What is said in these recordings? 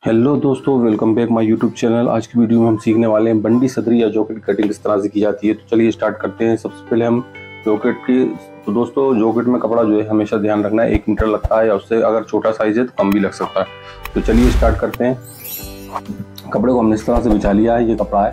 Hello दोस्तों, welcome back my YouTube channel. आज की वीडियो में हम सीखने वाले हैं बंडी सदरी या जॉकेट कटिंग किस तरह से की जाती है। तो चलिए स्टार्ट करते हैं। सबसे पहले हम जॉकेट की तो दोस्तों जॉकेट में कपड़ा जो है हमेशा ध्यान रखना है 1 मीटर लगता है, या उससे अगर छोटा साइज है तो कम भी लग सकता है। तो चलिए स्टार्ट करते हैं। कपड़े को हमने इस तरह से बिछा लिया है। ये कपड़ा है।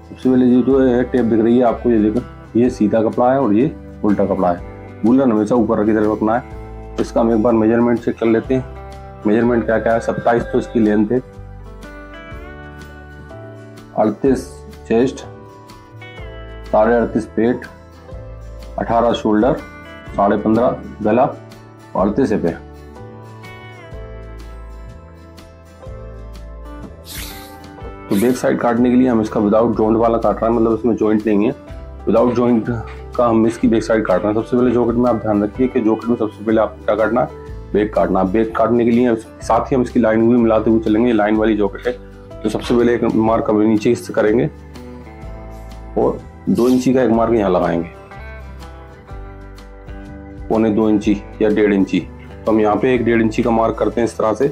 सबसे पहले ये जो है टेप दिख रही है आपको, ये देखो, ये सीधा कपड़ा है और ये उल्टा कपड़ा है। बुलन हमेशा ऊपर की तरफ रखना है। इसका हम एक बार मेजरमेंट चेक कर लेते हैं। मेजरमेंट क्या क्या है। 27 तो इसकी लेंथ है, 38 चेस्ट, 38.5 पेट, 18 शोल्डर, 15.5 गला, 38 पे। तो बैक साइड काटने के लिए हम इसका विदाउट जॉइंट वाला काट रहे हैं, मतलब इसमें जॉइंट नहीं है। विदाउट जॉइंट का हम इसकी बैक साइड काट रहे हैं। सबसे पहले जॉकेट में आप ध्यान रखिए कि जॉकेट में सबसे पहले आपको क्या काटना है, बैक काटना। बैक काटने के लिए साथ ही हम इसकी लाइन भी मिलाते हुए चलेंगे। लाइन वाली जॉकेट है तो सबसे पहले एक मार्क हम नीचे से करेंगे और 2 इंची का एक मार्क यहाँ लगाएंगे, 1.25 इंची या 1.5 इंची। तो हम यहाँ पे एक 1.5 इंची का मार्क करते हैं इस तरह से।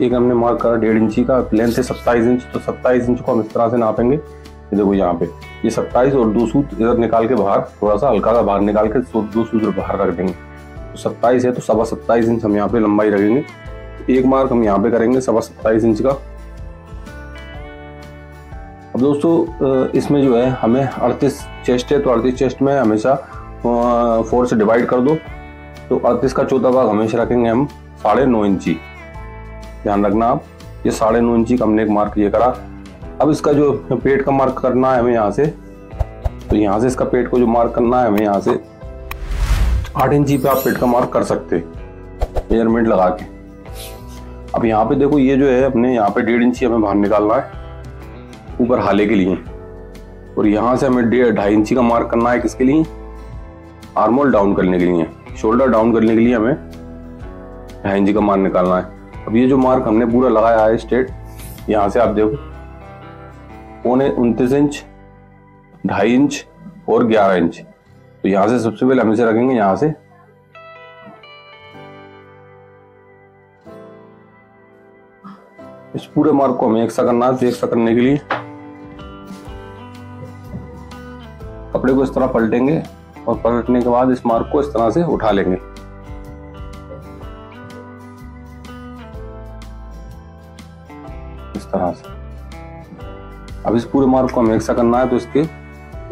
एक हमने मार्क करा 1.5 इंची का। लेंथ है 27 इंच, तो 27 इंच को हम इस तरह से नापेंगे। ये देखो यहाँ पे ये 27 और 2 सूत इधर निकाल के बाहर, थोड़ा सा हल्का सा बाहर निकाल के 2 सूत बाहर रख देंगे। तो 27 है तो 27.25 इंच हम यहाँ पे लंबाई रखेंगे। एक मार्क हम यहाँ पे करेंगे 27.25 इंच का। अब दोस्तों इसमें जो है हमें 38 चेस्ट है, तो 38 चेस्ट में हमेशा 4 से डिवाइड कर दो। तो 38 का चौथा भाग हमेशा रखेंगे हम 9.5 इंची। ध्यान रखना आप, ये 9.5 इंची का हमने एक मार्क ये करा। अब इसका जो पेट का मार्क करना है हमें यहाँ से, तो यहाँ से इसका पेट को जो मार्क करना है हमें यहाँ से 8 इंची पे आप पेट का मार्क कर सकते मेजरमेंट लगा के। अब यहाँ पे देखो, ये जो है अपने यहाँ पे 1.5 इंची हमें बाहर निकालना है ऊपर हाले के लिए, और यहाँ से हमें 2.5 इंची का मार्क करना है किसके लिए, आर्मोल डाउन करने के लिए, शोल्डर डाउन करने के लिए हमें 2.5 इंची का मार्क निकालना है। अब ये जो मार्क हमने पूरा लगाया है स्ट्रेट, यहाँ से आप देखो 29 इंच, 2.5 इंच और 11 इंच। तो यहाँ से सबसे पहले हम इसे रखेंगे यहाँ से, इस पूरे मार्क को हमें एक सा करना है। तो एक सा करने के लिए कपड़े को इस तरह पलटेंगे और पलटने के बाद इस मार्क को इस तरह से उठा लेंगे। इस तरह से अब इस पूरे मार्क को हमें एक सा करना है, तो इसके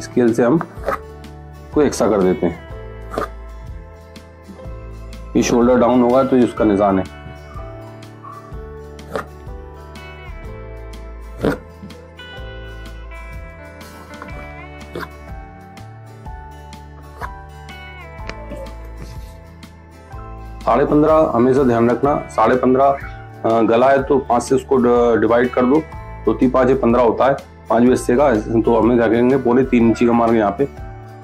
स्केल से हम को एक सा कर देते हैं। ये शोल्डर डाउन होगा तो ये उसका निशान है। साढ़े 15 हमेशा ध्यान रखना। 15.5 गला है तो 5 से उसको डिवाइड कर दो, तो 3 5 15 होता है। 5 हिस्से का, तो हमें रखेंगे 3.25 इंची का मार्क यहाँ पे।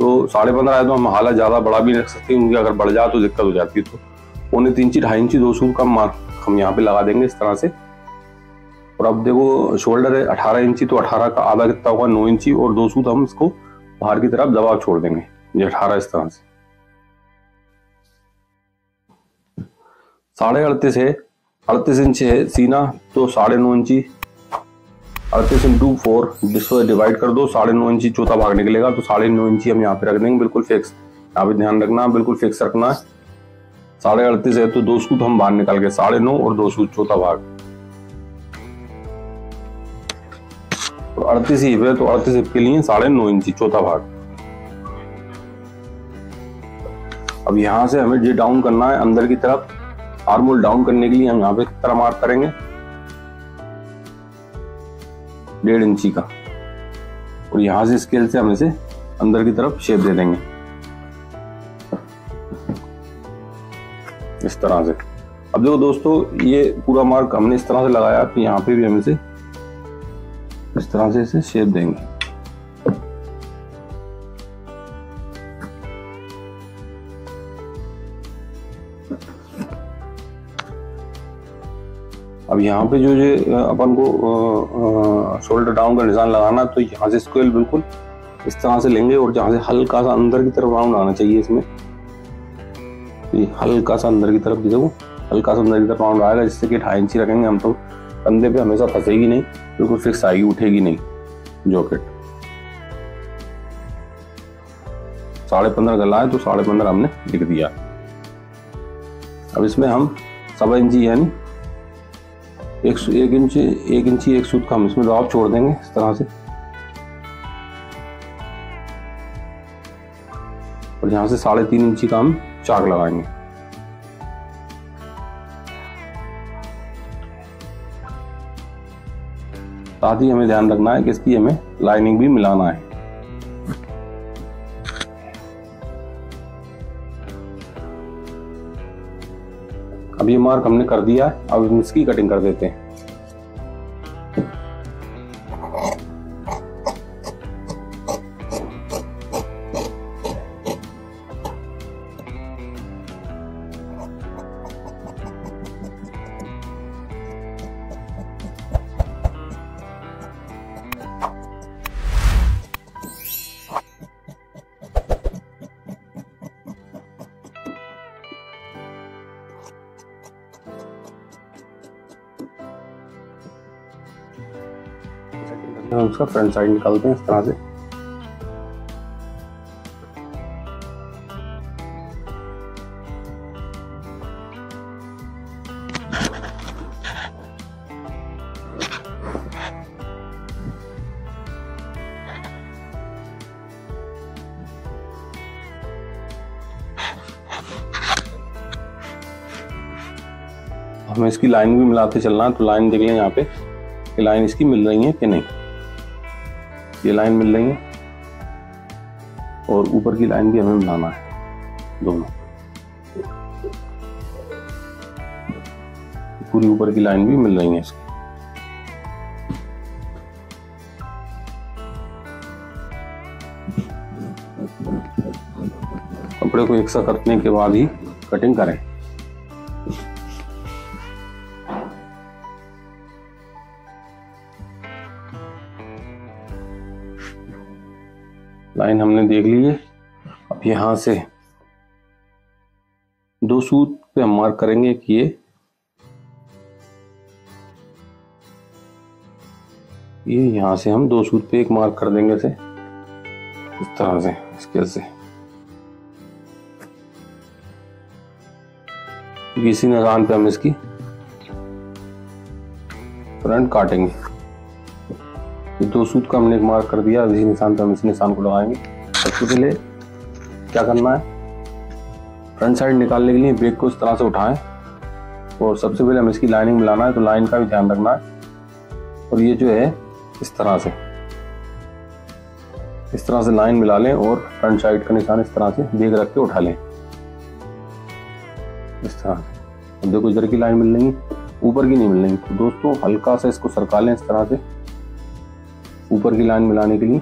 तो 15.5 है तो हम हाला ज्यादा बड़ा भी रख सकते हैं, क्योंकि अगर बढ़ जाए तो दिक्कत हो जाती है। तो 3.25 इंची, 2.5 इंची 2 सूत का मार्क हम यहाँ पे लगा देंगे इस तरह से। और अब देखो शोल्डर है 18 इंची, तो 18 का आधा कितना होगा, 9 इंची, और 2 सूत हम इसको बाहर की तरफ दबाव छोड़ देंगे। ये 18 इस तरह से। 38.5 है, 38 इंच है सीना, तो 9.5 इंची, 38 इंटू 4 जिसको डिवाइड कर दो, 9.5 इंची चौथा भाग निकलेगा। तो 9.5 इंची हम यहाँ पे रख देंगे, बिल्कुल फिक्स। यहाँ पे ध्यान रखना, बिल्कुल फिक्स रखना है। 38.5 है तो 2 सूत हम बाहर निकाल के 9.5 और 2 सूत चौथा भाग। तो 38 हिप है तो 38 हिप के लिए 9.5 इंची चौथा भाग। अब यहाँ से हमें ये डाउन करना है अंदर की तरफ। आर्मोल डाउन करने के लिए हम यहाँ पे किस तरह मार्क करेंगे, 1.5 इंची का, और यहाँ से स्केल से हम इसे अंदर की तरफ शेप दे देंगे इस तरह से। अब देखो दोस्तों, ये पूरा मार्क हमने इस तरह से लगाया कि यहाँ पे भी हम इसे इस तरह से इसे शेप देंगे। अब यहाँ पे जो अपन को शोल्डर डाउन का निशान लगाना, तो यहाँ से स्केल बिल्कुल इस तरह से लेंगे और जहाँ से हल्का सा अंदर की तरफ राउंड आना चाहिए इसमें, ये हल्का सा अंदर की तरफ देखो हल्का सा अंदर की तरफ राउंड आएगा, जिससे कि 2.5 इंची रखेंगे हम तो कंधे पे हमेशा फंसेगी नहीं, बिल्कुल फिक्स आएगी, उठेगी नहीं जॉकेट। 15.5 गला है तो 15.5 हमने लिख दिया। अब इसमें हम 1.25 इंची यानी 1 इंची एक सूत का हम इसमें दबाव छोड़ देंगे इस तरह से, और यहाँ से 3.5 इंची का हम चाक लगाएंगे। साथ ही हमें ध्यान रखना है कि इसकी हमें लाइनिंग भी मिलाना है। अब ये मार्क हमने कर दिया है, अब हम इसकी कटिंग कर देते हैं। हम उसका फ्रंट साइड निकालते हैं इस तरह से। हमें इसकी लाइन भी मिलाते चलना है, तो लाइन देख लें यहाँ पे कि लाइन इसकी मिल रही है कि नहीं। ये लाइन मिल रही है और ऊपर की लाइन भी हमें मिलाना है, दोनों पूरी ऊपर की लाइन भी मिल रही है इसकी। कपड़े को एक सा करने के बाद ही कटिंग करें। लाइन हमने देख ली है। अब यहाँ से 2 सूत पे हम मार्क करेंगे कि ये यहाँ से हम 2 सूत पे एक मार्क कर देंगे इसे इस तरह से स्केल से। इसी निशान पे हम इसकी फ्रंट काटेंगे। 2 सूत का हमने एक मार्क कर दिया, इसी निशान पे हम इस निशान को लगाएंगे। सबसे पहले क्या करना है, फ्रंट साइड निकालने के लिए ब्रेक को इस तरह से उठाएं और सबसे पहले हम इसकी लाइनिंग मिलाना है, तो लाइन का भी ध्यान रखना है। और ये जो है इस तरह से लाइन मिला लें और फ्रंट साइड का निशान इस तरह से ब्रेक रख के उठा लें इस तरह से। अब देखो इधर की लाइन मिल रही है, ऊपर की नहीं मिल रही, तो दोस्तों हल्का सा इसको सरका लें इस तरह से ऊपर की लाइन मिलाने के लिए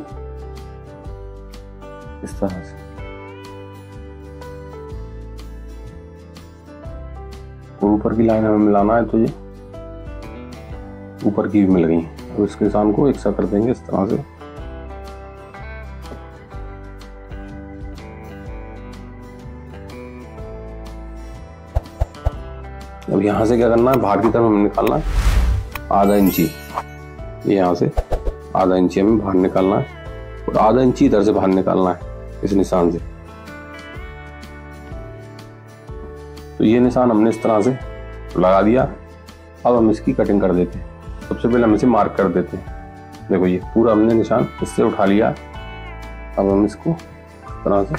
इस तरह से। और ऊपर की लाइन हमें मिलाना है, तो ये ऊपर की भी मिल गई। अब इसके निशान को एक सा कर देंगे इस तरह से। अब यहाँ से क्या करना है, बाहर की तरफ हमें निकालना है 1/2 इंची। ये यहाँ से 1/2 इंची हमें बाहर निकालना है और 1/2 इंची इधर से बाहर निकालना है इस निशान से। तो ये निशान हमने इस तरह से लगा दिया। अब हम इसकी कटिंग कर देते हैं। सबसे पहले हम इसे मार्क कर देते हैं। देखो ये पूरा हमने निशान इससे उठा लिया। अब हम इसको इस तरह से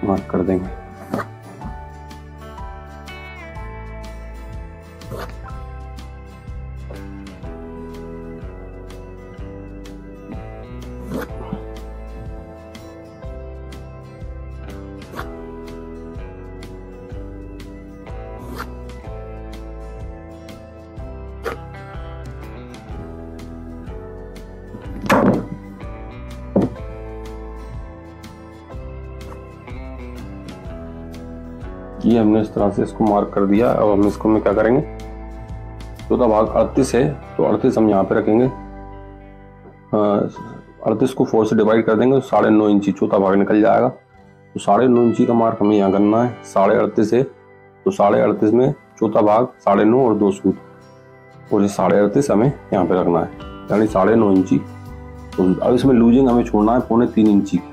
मार्क कर देंगे। ये हमने इस तरह से इसको मार्क कर दिया। अब हम इसको में क्या करेंगे, चौथा भाग 38 है तो 38 हम यहाँ पे रखेंगे। 38 को 4 से डिवाइड कर देंगे तो 9.5 इंची चौथा भाग निकल जाएगा। तो 9.5 इंची का मार्क हमें यहाँ करना है। 38.5 है तो 38.5 में चौथा भाग 9.5 और 2 सूत, और ये 38.5 हमें यहाँ पे रखना है, यानी 9.5 इंची। तो अब इसमें लूजिंग हमें छोड़ना है 3.25 इंची की,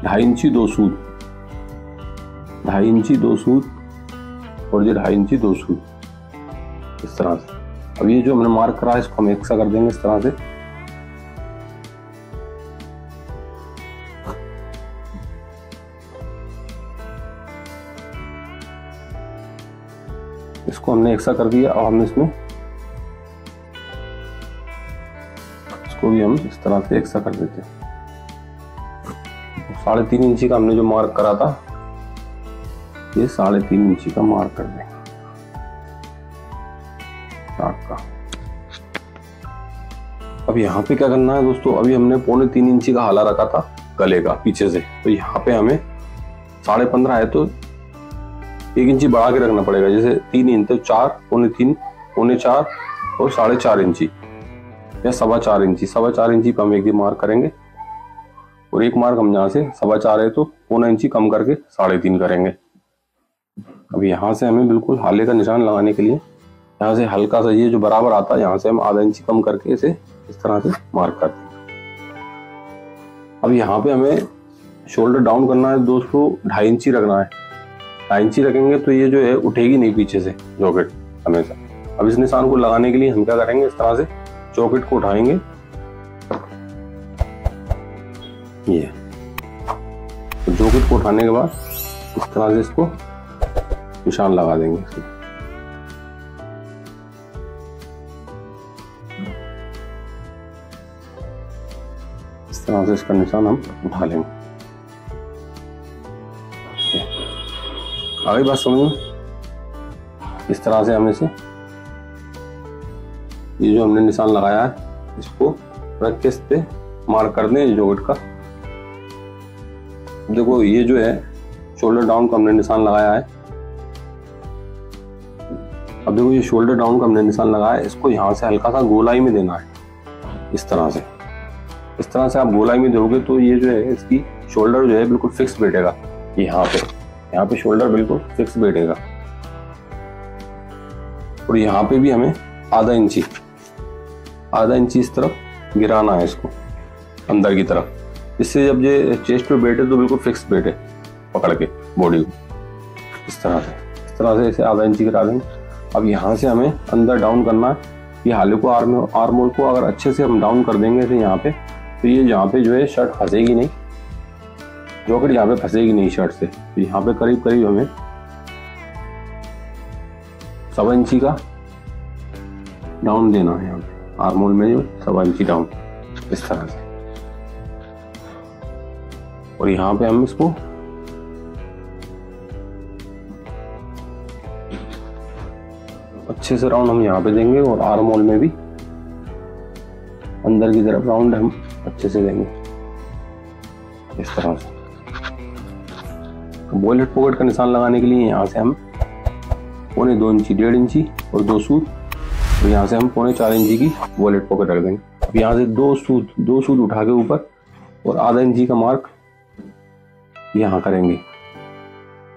2.5 इंची 2 सूत, 2.5 इंची 2 सूत, और ये 2.5 इंची 2 सूत, इस तरह से। अब ये जो हमने मार्क करा है इसको हम एक सा कर देंगे इस तरह से। इसको हमने एक सा कर दिया। अब हम इसमें इसको भी हम इस तरह से एक सा कर देते हैं। 3.5 इंची का हमने जो मार्क करा था, ये 3.5 इंची का मार्क कर देंगे का। अब यहाँ पे क्या करना है दोस्तों, अभी हमने 3.25 इंची का हाला रखा था गले का पीछे से, तो यहाँ पे हमें 15.5 है तो 1 इंची बढ़ा के रखना पड़ेगा। जैसे 3 इंच तो 4, 3.25, 4.25 और 4.5 इंची या 4.25 इंची। 4.25 इंची पे हम एक मार्क करेंगे, और एक मार्क हम यहाँ से 4.25 है तो 0.25 इंची कम करके 3.5 करेंगे। अब यहाँ से हमें बिल्कुल हाले का निशान लगाने के लिए यहाँ से हल्का सा ये जो बराबर आता है, यहाँ से हम आधा इंची कम करके इसे इस तरह से मार्क करते हैं। अब यहाँ पे हमें शोल्डर डाउन करना है दोस्तों, 2.5 इंची रखना है। 2.5 इंची रखेंगे तो ये जो है उठेगी नहीं पीछे से जॉकेट हमेशा। अब इस निशान को लगाने के लिए हम क्या करेंगे, इस तरह से जॉकेट को उठाएंगे, ये तो जॉकेट को उठाने के बाद इस तरह से इसको निशान लगा देंगे। इस तरह से इसका निशान हम उठा लेंगे। आगे बात समझ में, इस तरह से हमें से ये जो हमने निशान लगाया है इसको रख के इस पे मार्क कर दें जॉकेट का। देखो ये जो है शोल्डर डाउन का हमने निशान लगाया है। अब देखो ये शोल्डर डाउन का हमने निशान लगाया है, इसको यहाँ से हल्का सा गोलाई में देना है, इस तरह से। इस तरह से आप गोलाई में दोगे तो ये जो है इसकी शोल्डर जो है बिल्कुल फिक्स बैठेगा। यहाँ पे शोल्डर बिल्कुल फिक्स बैठेगा। और यहाँ पे भी हमें आधा इंची इस तरफ गिराना है इसको अंदर की तरफ, इससे जब ये चेस्ट पे बैठे तो बिल्कुल फिक्स बैठे पकड़ के बॉडी को। इस तरह से इसे आधा इंची गिरा देंगे। अब यहाँ से हमें अंदर डाउन करना है। ये हाले को आर्मोल को अगर अच्छे से हम डाउन कर देंगे तो यहाँ पे, तो ये यहाँ पे जो है शर्ट फंसेगी नहीं, जॉकेट यहाँ पे फंसेगी नहीं शर्ट से। तो यहाँ पे करीब करीब हमें 1.25 इंची का डाउन देना है। यहाँ पे आर्मोल में जो 1.25 इंची डाउन इस तरह से। और यहाँ पे हम इसको अच्छे से राउंड हम यहाँ पे देंगे, और आर्मोल में भी अंदर की तरफ राउंड हम अच्छे से देंगे इस तरह से। वॉलेट पॉकेट का निशान लगाने के लिए यहाँ से हम 2.25 इंची, 1.5 इंची और 2 सूत, और यहाँ से हम 4.25 इंची की वॉलेट पॉकेट रख देंगे। अब यहाँ से 2 सूत उठा के ऊपर, और आधा इंची का मार्क यहाँ करेंगे,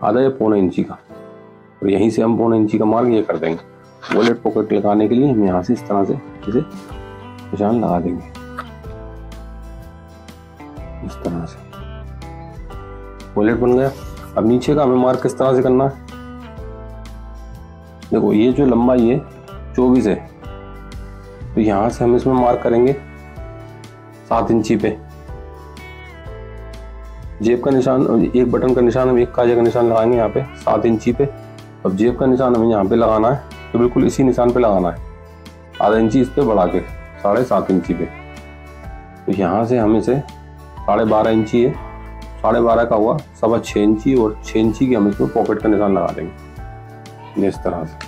आधा या 0.25 इंची का, और यहीं से हम 0.25 इंची का मार्क ये कर देंगे। वॉलेट पॉकेट लगाने के लिए हम यहाँ से इस तरह से इसे निशान लगा देंगे इस तरह से। वॉलेट बन गया। अब नीचे का हमें मार्क किस तरह से करना है, देखो ये जो लंबाई है 24 है, तो यहाँ से हम इसमें मार्क करेंगे 7 इंची पे। जेब का निशान, एक बटन का निशान, हम एक काजे का निशान लगाएंगे यहाँ पे 7 इंची पे। अब जेब का निशान हमें यहाँ पे लगाना है, तो बिल्कुल इसी निशान पे लगाना है, आधा इंची इस पे बढ़ा के 7.5 इंची पे। तो यहाँ से हम इसे 12.5 इंची है, 12.5 का हुआ 6.25 इंची, और 6 इंची की हम इसमें पॉकेट का निशान लगा देंगे इस तरह से।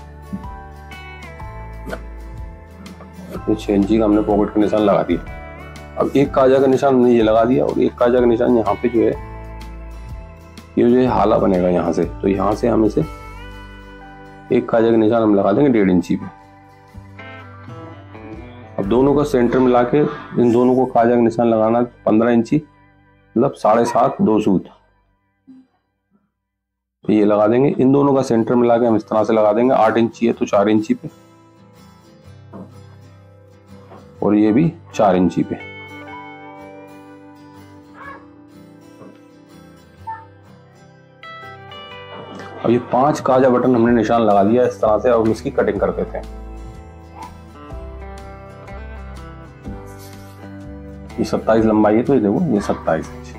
6 इंची का हमने पॉकेट का निशान लगा दिया। अब एक काजा का निशान हमने ये लगा दिया, और एक काजा का निशान यहाँ पे जो है ये जो है हाला बनेगा यहाँ से, तो यहाँ से हम इसे एक काजा का निशान हम लगा देंगे 1.5 इंची पे। अब दोनों का सेंटर मिला के इन दोनों को काजा का निशान लगाना 15 इंची, मतलब 7.5 2 सूत। तो ये लगा देंगे। इन दोनों का सेंटर मिला के हम इस तरह से लगा देंगे। 8 इंची है तो 4 इंची पे, और ये भी 4 इंची पे। अब ये 5 काजा बटन हमने निशान लगा दिया इस तरह से। अब हम इसकी कटिंग कर देते हैं। ये 27 लंबाई है, तो ये देखो ये 27 इंच।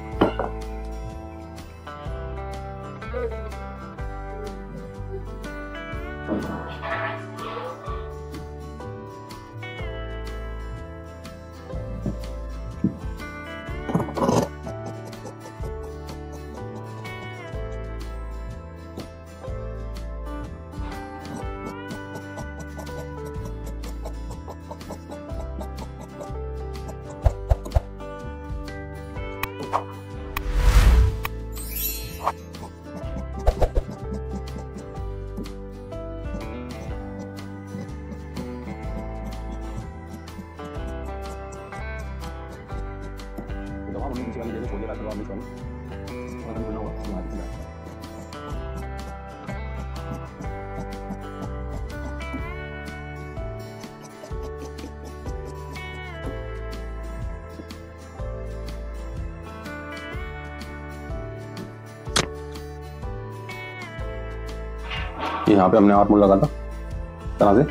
यहाँ पे हमने 8 मूल लगा था इस तरह से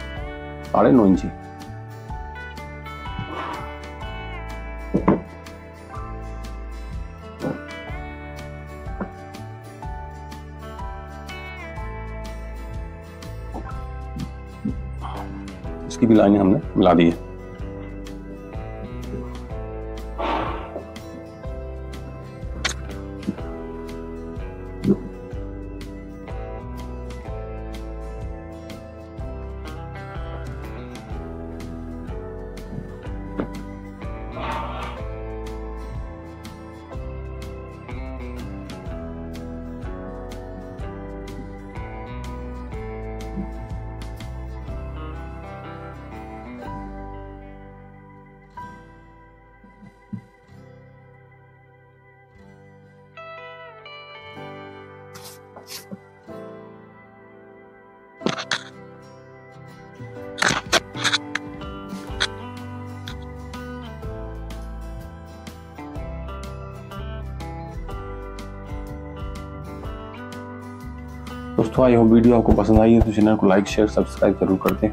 9.5 इंची। इसकी भी लाइनें हमने मिला दी है। दोस्तों आई होप वीडियो आपको पसंद आई है, तो चैनल को लाइक शेयर सब्सक्राइब जरूर कर दें।